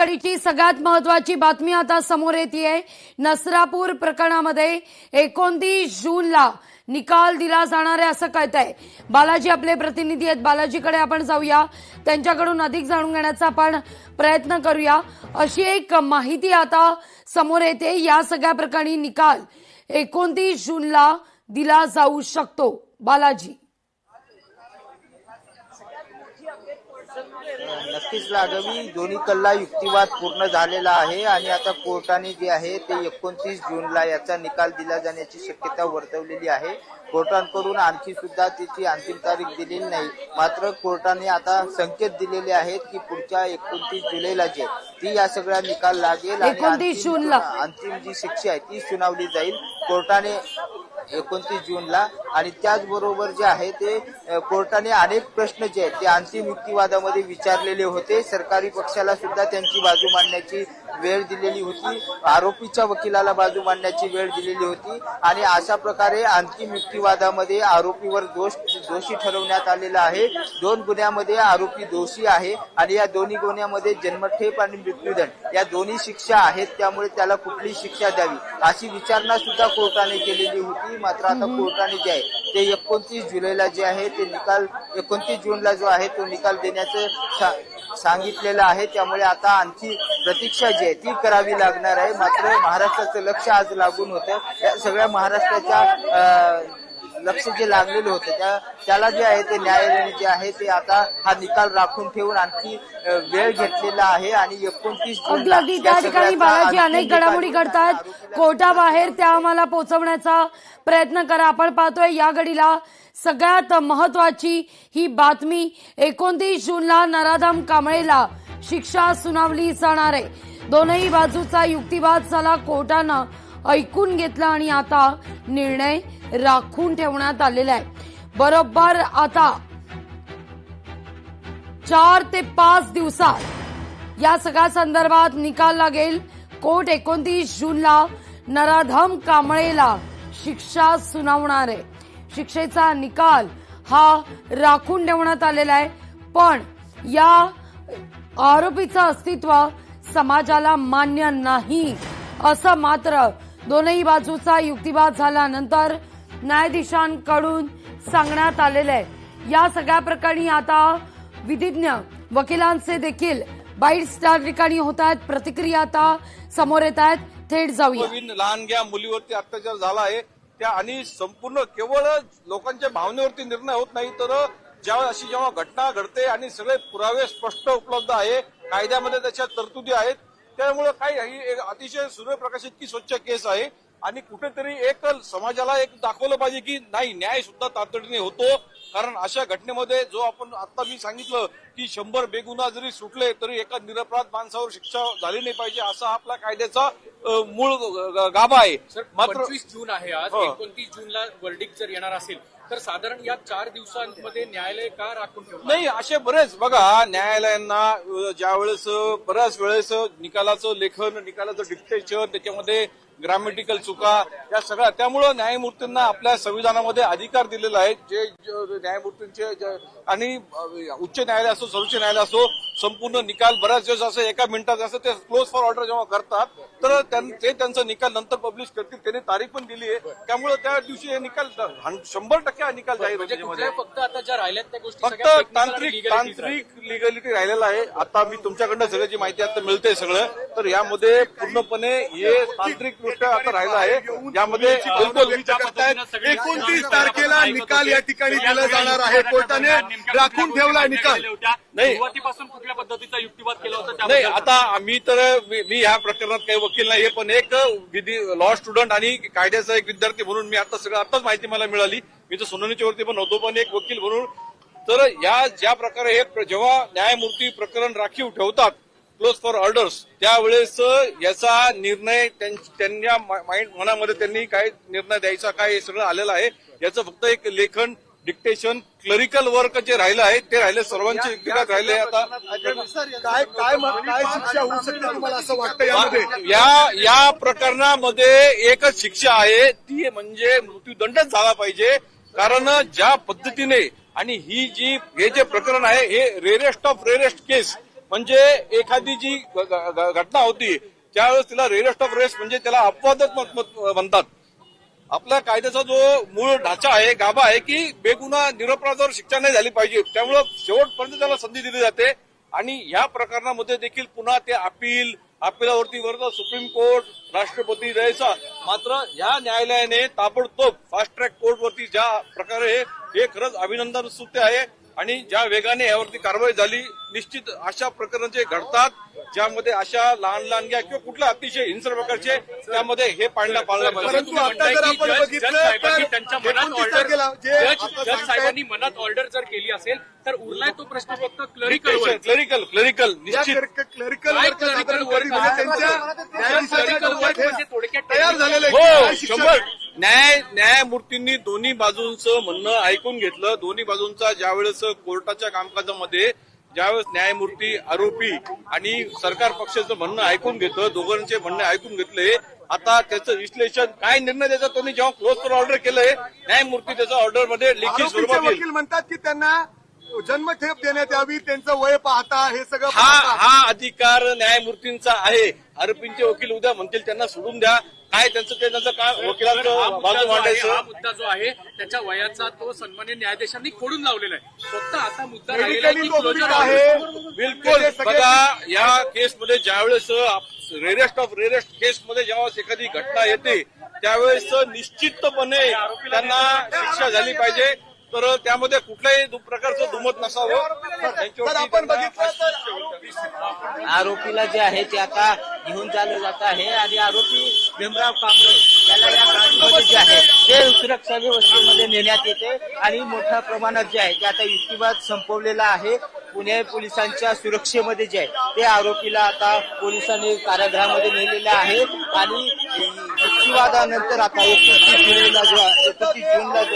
ची सगळ्यात महत्वाची बातमी आता समोर येतेय। नसरापूर प्रकरणामध्ये 29 जूनला निकाल दिला जाणार आहे असं कळतंय। बालाजी आपले प्रतिनिधी आहेत, बालाजीकडे आपण जाऊया, त्यांच्याकडून अधिक जाणून घेण्याचा आपण प्रयत्न करूया। अशी एक माहिती आता समोर येते, या सगळ्या प्रकरणी निकाल 29 जूनला दिला जाऊ शकतो। बालाजी, नक्कीच लाडवी, दोन्ही कल्ला युक्तिवाद पूर्ण झालेला आहे आणि आता कोर्टाने जे आहे ते 29 जूनला याचा निकाल दिला जाण्याची शक्यता वर्तवलेली आहे। कोर्टाकडून आणखी सुद्धा त्याची अंतिम तारीख दिलेली नाही, मात्र कोर्टाने आता संकेत दिलेले आहेत की पुढच्या 29 जुलैला जे ती या सगळ्या निकाल लागेल आणि अंतिम जी शिक्षा आहे ती सुनावली जाईल कोर्टाने 29 जूनला। आणि त्याचबरोबर जे आहे ते कोर्टाने अनेक प्रश्न जे आहेत ते अंतिम युक्तिवादामध्ये विचारलेले होते। सरकारी पक्षाला सुद्धा त्यांची बाजू मांडण्याची वेळ दिलेली होती, आरोपीच्या वकिलाला बाजू मांडण्याची वेळ दिलेली होती आणि अशा प्रकारे अंतिम युक्तिवादामध्ये आरोपीवर दोषी ठरवण्यात आलेला आहे। 2 गुन्ह्यामध्ये आरोपी दोषी आहे आणि या दोन्ही गुन्ह्यामध्ये जन्मठेप आणि मृत्यूदंड या दोन्ही शिक्षा आहेत, त्यामुळे त्याला कुठली शिक्षा द्यावी अशी विचारणा सुद्धा कोर्टाने केलेली होती। मात्र आता कोर्टाने जे आहे ते 29 जुलैला जे आहे ते निकाल 29 जूनला जो आहे तो निकाल देण्याचं सांगितलेलं आहे, त्यामुळे आता आणखी प्रतीक्षा जी आहे ती करावी लागणार आहे। मात्र महाराष्ट्राचं लक्ष आज लागून होतं, या सगळ्या महाराष्ट्राच्या लक्ष जे लागलेलं होतं त्याला जे आहे ते न्यायालयाने जे आहे ते आता हा निकाल राखून ठेवून आणखी वेळ घेतलेला आहे आणि 29 जूनला त्या ठिकाणी बालाजी अनेक घडामोडी घडतात कोर्टाबाहेर, त्या आम्हाला पोहोचवण्याचा प्रयत्न करा। आपण पाहतोय या घडीला सगळ्यात महत्वाची ही बातमी, 29 जूनला नराधम कांबळेला शिक्षा सुनावली जाणार आहे। दोनही बाजूचा युक्तिवाद झाला, कोर्टानं ऐकून घेतला आणि आता निर्णय राखून ठेवण्यात आलेला आहे। बरोबर आता 4 ते 5 दिवसात या सगळ्या संदर्भात निकाल लागेल। कोर्ट 29 जूनला नराधम कांबळेला शिक्षा सुनावणार आहे। शिक्षेचा निकाल हा राखून ठेवण्यात आलेला आहे, पण या आरोपीचं अस्तित्व समाजाला मान्य नाही असं मात्र दोनही बाजूचा युक्तिवाद झाल्यानंतर न्यायाधीशांकडून सांगण्यात आलेलं आहे। या सगळ्या प्रकरणी आता विधिज्ञ वकिलांचे देखील बाईट्स त्या ठिकाणी होत आहेत, प्रतिक्रिया आता समोर येत आहेत, थेट जाऊया। लहानग्या मुलीवरती अत्याचार झाला आहे त्या आणि संपूर्ण केवळ लोकांच्या भावनेवरती निर्णय होत नाही, तर जेव्हा घटना घडते आणि सगळे पुरावे स्पष्ट उपलब्ध आहे, कायद्यामध्ये त्याच्या तरतुदी आहेत, त्यामुळे ही अतिशय सूर्यप्रकाश इतकी स्वच्छ केस आहे आणि कुठेतरी एक समाजाला एक दाखवलं पाहिजे की नाही, न्याय सुद्धा तातडीने होतो। कारण अशा घटनेमध्ये जो आपण आता मी सांगितलं की 100 बेगुन्हा जरी सुटले तरी एका निरपराध माणसावर शिक्षा झाली नाही पाहिजे, असा आपला कायद्याचा मूळ गाभा आहे। मात्र 25 जून आहे आज, 29 जूनला वर्डिक्ट जर येणार असेल तर साधारण या 4 दिवसांमध्ये न्यायालय का राखून ठेवणार नाही? असे बरेच बघा, न्यायालयांना ज्या वेळेस बऱ्याच वेळेस निकालाचं लेखन, निकालाचं डिक्टेशन, त्याच्यामध्ये ग्रामॅटिकल चुका या सगळ्या, त्यामुळं न्यायमूर्तींना आपल्या संविधानामध्ये अधिकार दिलेला आहे। जे न्यायमूर्तींचे आणि उच्च न्यायालय असो सर्वोच्च न्यायालय असो, संपूर्ण निकाल बऱ्याच दिवस असं एका मिनिटात असं ते क्लोज फॉर ऑर्डर जेव्हा करतात तर ते त्यांचा निकाल नंतर पब्लिश करतील। त्यांनी तारीख पण दिली आहे, त्यामुळे त्या दिवशी हे निकाल 100% हा निकाल जाहीर होईल। फक्त आता ज्या राहिल्यात त्या गोष्टी फक्त तांत्रिक लिगॅलिटी राहिलेला आहे। आता मी तुमच्याकडनं सगळं जी माहिती आता मिळते सगळं, तर यामध्ये पूर्णपणे हे तांत्रिक दृष्ट्या आता राहिलं आहे। यामध्ये 29 तारखेला निकाल या ठिकाणी दिला जाणार आहे, कोर्टाने राखून ठेवला निकाल। नाही, सुरुवातीपासून कुठल्या पद्धतीचा युक्तिवाद केला होता नाही, आता मी ह्या प्रकरणात काही वकील नाही, पण एक लॉ स्टुडंट आणि कायद्याचा एक विद्यार्थी म्हणून मी आताच माहिती मला मिळाली, मी तर सुनावणीच्या वरती पण होतो, पण एक वकील म्हणून तर ज्या प्रकारे हे जेव्हा न्यायमूर्ती प्रकरण राखीव ठेवतात क्लोज फॉर ऑर्डर्स, त्यावेळेस याचा निर्णय त्यांच्या मनामध्ये त्यांनी काय निर्णय द्यायचा काय हे सगळं आलेलं आहे। याचं फक्त एक लेखन, डिक्टेशन, क्लरिकल वर्क जे राहिलं आहे ते राहिले, सर्वांचे व्यक्तिगत राहिले। आता काय शिक्षा होऊ शकते तुम्हाला असं वाटतं यामध्ये? या प्रकरणामध्ये एकच शिक्षा आहे, ती म्हणजे मृत्यूदंडच झाला पाहिजे। कारण ज्या पद्धतीने आणि हे जे प्रकरण आहे हे रेरेस्ट ऑफ रेरेस्ट केस, म्हणजे एखादी जी घटना होती त्यावेळेस तिला रेरेस्ट ऑफ रेस्ट म्हणजे त्याला अपवादच म्हणतात. आपल्या कायद्याचा जो मूळ ढाचा आहे, गाभा आहे की बेगुन्हा निरपराधावर शिक्षा नाही झाली पाहिजे, त्यामुळं शेवटपर्यंत त्याला संधी दिली जाते. आणि ह्या प्रकरणामध्ये देखील पुन्हा ते अपिलावरती वरचा सुप्रीम कोर्ट, राष्ट्रपती द्यायचा. मात्र या न्यायालयाने ताबडतोब फास्ट ट्रॅक कोर्टवरती ज्या प्रकारे हे खरंच अभिनंदन स्तुत्य आहे. आणि ज्या वेगाने यावरती कारवाई झाली, निश्चित अशा प्रकरण जे घडतात ज्यामध्ये अशा लहान किंवा कुठल्या अतिशय हिंसक प्रकारचे त्यामध्ये हे पाळलं पाहिजे. परंतु आता जर आपण बघितलं तर त्यांच्या जज साहेबांनी मनात ऑर्डर जर केली असेल तर उरलाय तो प्रश्न फक्त क्लरिकल निश्चित क्लरिकल तयार झालेलं हो आहे. 100 न्यायमूर्तींनी दोन्ही बाजूंचं म्हणणं ऐकून घेतलं. दोन्ही बाजूंचा ज्यावेळेस कोर्टाच्या कामकाजामध्ये ज्यावेळेस न्यायमूर्ती, आरोपी आणि सरकार पक्षाचं म्हणणं ऐकून घेतलं, दोघांचे म्हणणे ऐकून घेतले. आता त्याचं विश्लेषण काय निर्णय द्यायचा त्यांनी जेव्हा क्लोज ऑर्डर केलंय, न्यायमूर्ती त्याच्या ऑर्डरमध्ये लिखित स्वरूपात येईल. वकील म्हणतात की त्यांना जन्मठेप देण्यात यावी, त्यांचं वय पाहता हे सगळं हा अधिकार न्यायमूर्तींचा आहे. आरोपींचे वकील उद्या म्हणतील त्यांना सोडून द्या, काय त्यांचं काय वकिलांचं बाजू मांडायचं. हा मुद्दा जो आहे त्याच्या वयाचा तो सन्मान्य न्यायाधीशांनी खोडून लावलेला आहे. फक्त आता मुद्दा राहिलेला आहे की क्लोजर आहे. बिलकुल बघा, या केसमध्ये ज्यावेळेस रेरेस्ट ऑफ रेरेस्ट केसमध्ये जेव्हा एखादी घटना येते त्यावेळेस निश्चितपणे त्यांना शिक्षा झाली पाहिजे. तर त्यामध्ये कुठल्याही प्रकारचं दुमत नसावं. आपण बघितलं तर आरोपीला जे आहे ते आता घेऊन चाललं जात आहे आणि आरोपी भीमराव कांबळे याला या गाडीमध्ये जे आहे ते सुरक्षा व्यवस्थेमध्ये नेण्यात येते आणि मोठ्या प्रमाणात जे आहे ते आता युक्तिवाद संपवलेला आहे. पुणे पोलिसांच्या सुरक्षेमध्ये जे आहे ते आरोपीला आता पोलिसांनी कारागृहामध्ये नेलेले आहे आणि युक्तिवादानंतर आता 31 जूनला जो आहे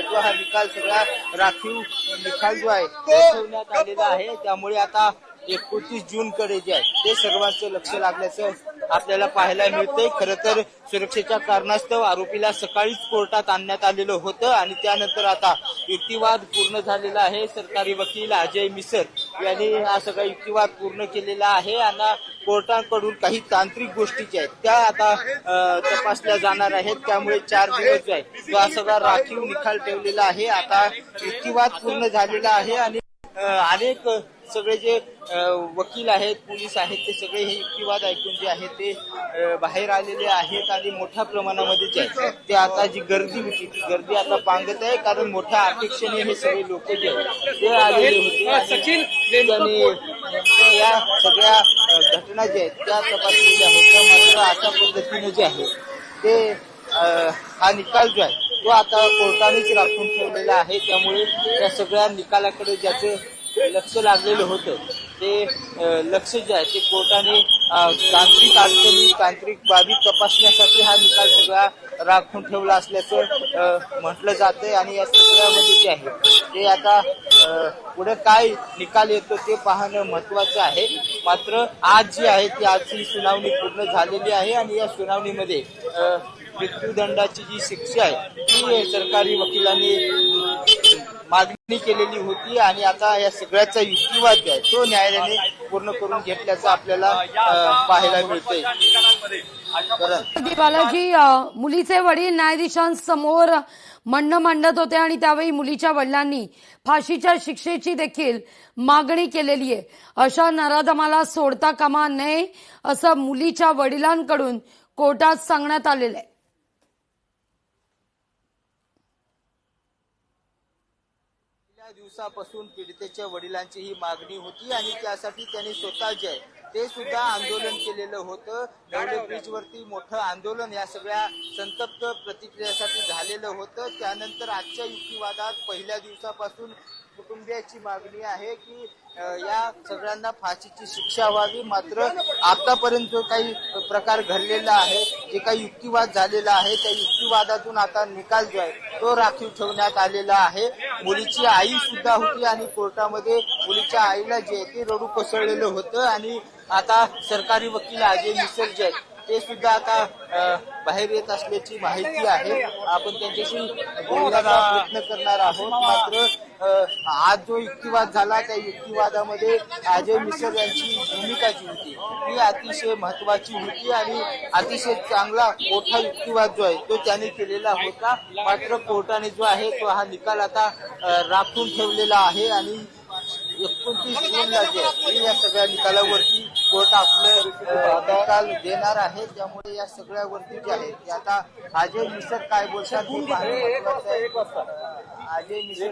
तो हा निकाल सगळा राखीव निकाल जो आहे तो ठेवण्यात आलेला आहे. त्यामुळे आता 31 जूनकडे जे आहे ते सर्वांचं लक्ष लागल्याचं आपल्याला पाहायला मिळतंय. खरं तर सुरक्षेच्या कारणास्तव आरोपीला सकाळीच कोर्टात आणण्यात आलेलं होतं आणि त्यानंतर आता युक्तिवाद पूर्ण झालेला आहे. सरकारी वकील अजय मिसर यांनी हा सगळा युक्तिवाद पूर्ण केलेला आहे आणि कोर्टाकडून काही तांत्रिक गोष्टी ज्या आहेत त्या आता तपासल्या जाणार आहेत. त्यामुळे 4 दिवस जो आहे तो हा सगळा राखीव निकाल ठेवलेला आहे. आता युक्तिवाद पूर्ण झालेला आहे आणि अनेक सगळे जे वकील आहेत, पोलीस आहेत, ते सगळे हे युक्तिवाद ऐकून जे आहे ते बाहेर आलेले आहेत आणि मोठ्या प्रमाणामध्ये जे आहे ते आता जी गर्दी होती ती गर्दी आता पांगत आहे. कारण मोठ्या अपेक्षेने हे सगळे लोक जे आहेत ते आलेले होते आणि या सगळ्या घटना ज्या आहेत त्या तपासलेल्या होत्या. मात्र अशा पद्धतीने जे आहे ते हा निकाल जो आहे तो आता कोर्टानेच राखून ठेवलेला आहे. त्यामुळे या सगळ्या निकालाकडे ज्याचं लक्ष लागलेलं होतं ते लक्ष जे आहे ते कोर्टाने तांत्रिक अडचणी, तांत्रिक बाबी तपासण्यासाठी हा निकाल सगळा राखून ठेवला असल्याचं म्हटलं जातंय. आणि या सगळ्यामध्ये जे आहे ते आता पुढे काय निकाल येतो ते पाहणं महत्वाचं आहे. मात्र आज जी आहे ती आजची सुनावणी पूर्ण झालेली आहे आणि या सुनावणीमध्ये मृत्यूदंडाची जी शिक्षा आहे ती सरकारी वकिलांनी मागणी केलेली होती आणि आता या सगळ्याचा युक्तिवाद जो आहे तो न्यायालयाने पूर्ण करून घेतल्याचं आपल्याला पाहायला मिळतंय. बालाजी, मुलीचे वडील न्यायाधीशांसमोर म्हणणं मांडत होते आणि त्यावेळी मुलीच्या वडिलांनी फाशीच्या शिक्षेची देखील मागणी केलेली आहे. अशा नराधमाला सोडता कामा नये असं मुलीच्या वडिलांकडून कोर्टात सांगण्यात आलेलं आहे. दिवसापासून पीडितेच्या वडिलांची ही मागणी होती आणि त्यासाठी त्यांनी स्वतः जे आहे ते सुद्धा आंदोलन केलेलं होतं. नवले ब्रिजवरती मोठं आंदोलन या सगळ्या संतप्त प्रतिक्रियेसाठी झालेलं होतं. त्यानंतर आजच्या युक्तिवादात पहिल्या दिवसापासून कुटुंबियाची मागणी आहे की या सगळ्यांना फाशीची शिक्षा व्हावी. मात्र आतापर्यंत जो काही प्रकार घडलेला आहे, जे काही युक्तिवाद झालेला आहे, त्या युक्तिवादातून आता निकाल जो आहे तो राखीव ठेवण्यात आलेला आहे. मुलीची आई सुद्धा होती आणि कोर्टामध्ये मुलीच्या आईला जे आहे ते रडू कोसळलेलं होतं आणि आता सरकारी वकील अजय मिसर जे आहेत ते सुद्धा आता बाहेर येत असल्याची माहिती आहे. आपण त्यांच्याशी बोलण्याचा प्रयत्न करणार आहोत. मात्र आज जो युक्तिवाद झाला त्या युक्तिवादामध्ये अजय मिसर यांची भूमिका जी होती ती अतिशय महत्वाची होती आणि अतिशय चांगला मोठा युक्तिवाद जो आहे तो त्यांनी केलेला होता. मात्र कोर्टाने जो आहे तो हा निकाल आता राखून ठेवलेला आहे आणि 29 जूनला जे या सगळ्या निकालावरती कोर्ट आपलं निकाल देणार आहे. त्यामुळे या सगळ्यावरती जे आहे ते आता अजय मिसर काय बोलतात हे पाहणं महत्त्वाचं आहे. अजय मिसर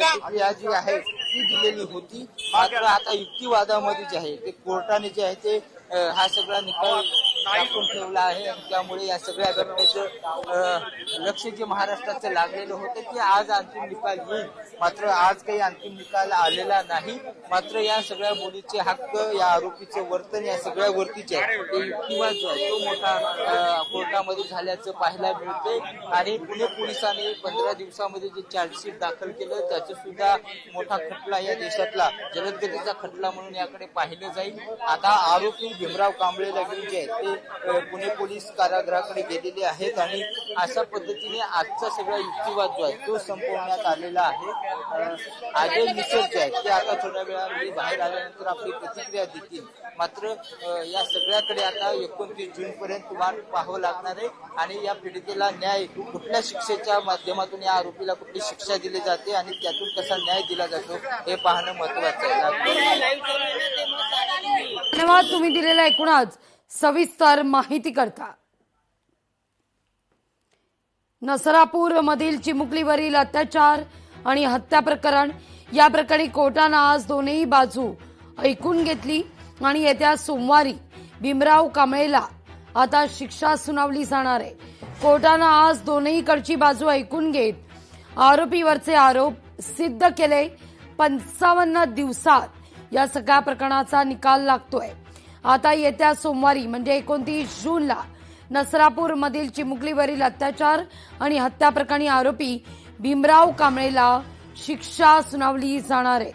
प्रतिक्रिया जी आहे ती दिलेली होती. मात्र आता युक्तिवादामध्ये जे आहे ते कोर्टाने जे आहे ते हा सगळा निकाल राखून ठेवला आहे आणि त्यामुळे या सगळ्या घटनेचं लक्ष जे महाराष्ट्राचं लागलेलं होतं की आज अंतिम निकाल येईल. मात्र आज काही अंतिम निकाल आलेला नाही. मात्र या सगळ्या मुलीचे हक्क, या आरोपीचं वर्तन, या सगळ्यावरतीचे ते युक्तिवाद जो आहे तो मोठा कोर्टामध्ये झाल्याचं पाहायला मिळते. आणि पुणे पोलिसांनी 15 दिवसामध्ये जे चार्जशीट दाखल केलं त्याचं सुद्धा मोठा खटला या देशातला जलदगतीचा खटला म्हणून याकडे पाहिलं जाईल. आता आरोपी भीमराव कांबळे लगीन जे आहेत ते पुणे पोलीस कारागृहाकडे गेलेले आहेत आणि अशा पद्धतीने आजचा सगळा युक्तिवाद जो आहे तो संपवण्यात आलेला आहे. अजय मिसर जे आहेत ते आता थोड्या वेळामध्ये बाहेर आल्यानंतर आपली प्रतिक्रिया देतील. मात्र या सगळ्याकडे आता 29 जून पर्यंत वाट पाहावं लागणार आहे आणि या पीडितेला न्याय कुठल्या शिक्षेच्या माध्यमातून या आरोपीला कुठली शिक्षा दिली जाते आणि त्यातून कसा न्याय दिला जातो हे पाहणं महत्वाचं आहे. धन्यवाद तुम्ही दिलेला एकूणच सविस्तर माहिती करता. नसरापूर मधील चिमुकलीवरील अत्याचार आणि हत्या प्रकरण, या प्रकरणी कोर्टानं आज दोन्ही बाजू ऐकून घेतली आणि येत्या सोमवारी भीमराव कांबळेला आता शिक्षा सुनावली जाणार आहे. कोर्टानं आज दोन्हीकडची बाजू ऐकून घेत आरोपीवरचे आरोप सिद्ध केले. 55 दिवसात या सगळ्या प्रकरणाचा निकाल लागतोय. आता येत्या सोमवारी म्हणजे 29 जूनला नसरापूरमधील चिमुकलीवरील अत्याचार आणि हत्या प्रकरणी आरोपी भीमराव कांबळेला शिक्षा सुनावली जाणार आहे.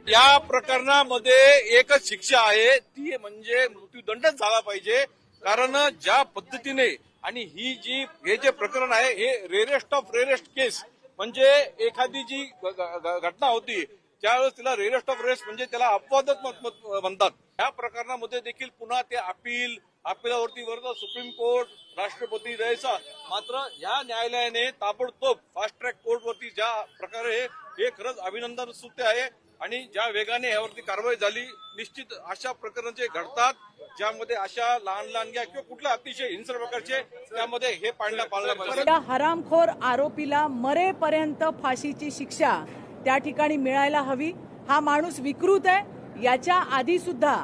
या प्रकरणामध्ये एकच शिक्षा आहे, ती म्हणजे मृत्यूदंडच झाला पाहिजे. कारण ज्या पद्धतीने आणि हे जे प्रकरण आहे हे रेरेस्ट ऑफ रेरेस्ट केस, म्हणजे एखादी जी घटना होती त्यावेळेस तिला रेरेस्ट ऑफ रेस्ट म्हणजे त्याला अपवादच म्हणतात. या प्रकरणामध्ये देखील पुन्हा ते अपिलावरती वर्ग सुप्रीम कोर्ट, राष्ट्रपती द्यायचा. मात्र या न्यायालयाने ताबडतोब फास्ट ट्रॅक कोर्टवरती ज्या प्रकारे हे खरंच अभिनंदन सुद्धा आहे आणि ज्या वेगाने यावरती कारवाई झाली. निश्चित अशा प्रकरण जे घडतात ज्यामध्ये अशा लहान किंवा कुठल्या अतिशय हिंसक प्रकारचे त्यामध्ये हे पाळलं पाहिजे. या हरामखोर आरोपीला मरेपर्यंत फाशीची शिक्षा त्या ठिकाणी मिळायला हवी. हा माणूस विकृत आहे. याच्या आधी सुद्धा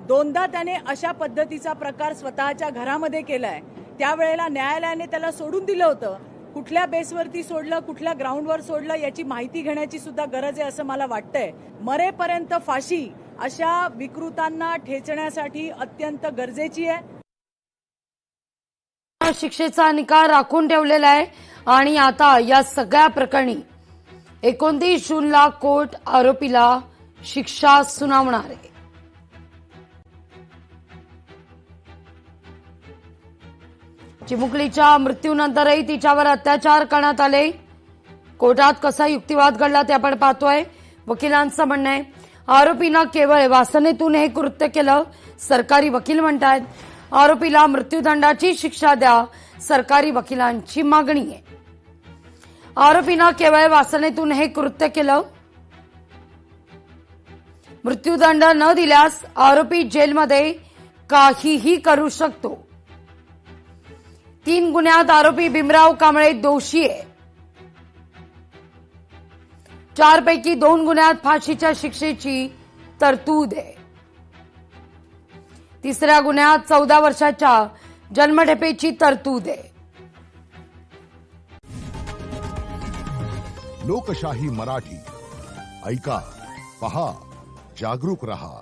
2दा त्याने अशा पद्धतीचा प्रकार स्वतःच्या घरामध्ये केलाय. त्यावेळेला न्यायालयाने त्याला सोडून दिलं होतं. कुठल्या बेसवरती सोडलं, कुठल्या ग्राउंडवर सोडलं याची माहिती घेण्याची सुद्धा गरज आहे असं मला वाटतंय. मरेपर्यंत फाशी अशा विकृतांना ठेचण्यासाठी अत्यंत गरजेची आहे. शिक्षेचा निकाल राखून ठेवलेला आहे आणि आता या सगळ्या प्रकरणी 29 जूनला कोर्ट आरोपीला शिक्षा सुनावणार आहे. चिमुकलीच्या मृत्यूनंतरही तिच्यावर अत्याचार करण्यात आले. कोर्टात कसा युक्तिवाद घडला ते आपण पाहतोय. वकिलांचं म्हणणं आहे आरोपीनं केवळ वासनेतून हे कृत्य केलं. सरकारी वकील म्हणतात आरोपीला मृत्यूदंडाची शिक्षा द्या. सरकारी वकिलांची मागणी आहे. आरोपीनं केवळ वासनेतून हे कृत्य केलं. मृत्यूदंड न दिल्यास आरोपी जेलमध्ये काहीही करू शकतो. 3 गुन्ह्यात आरोपी भीमराव कांबळे दोषी आहे. 4 पैकी 2 गुन्ह्यात फाशीच्या शिक्षेची तरतूद आहे. 3ऱ्या गुन्ह्यात 14 वर्षाच्या जन्मठेपेची तरतूद आहे. लोकशाही मराठी ऐका, पहा, जागरूक रहा.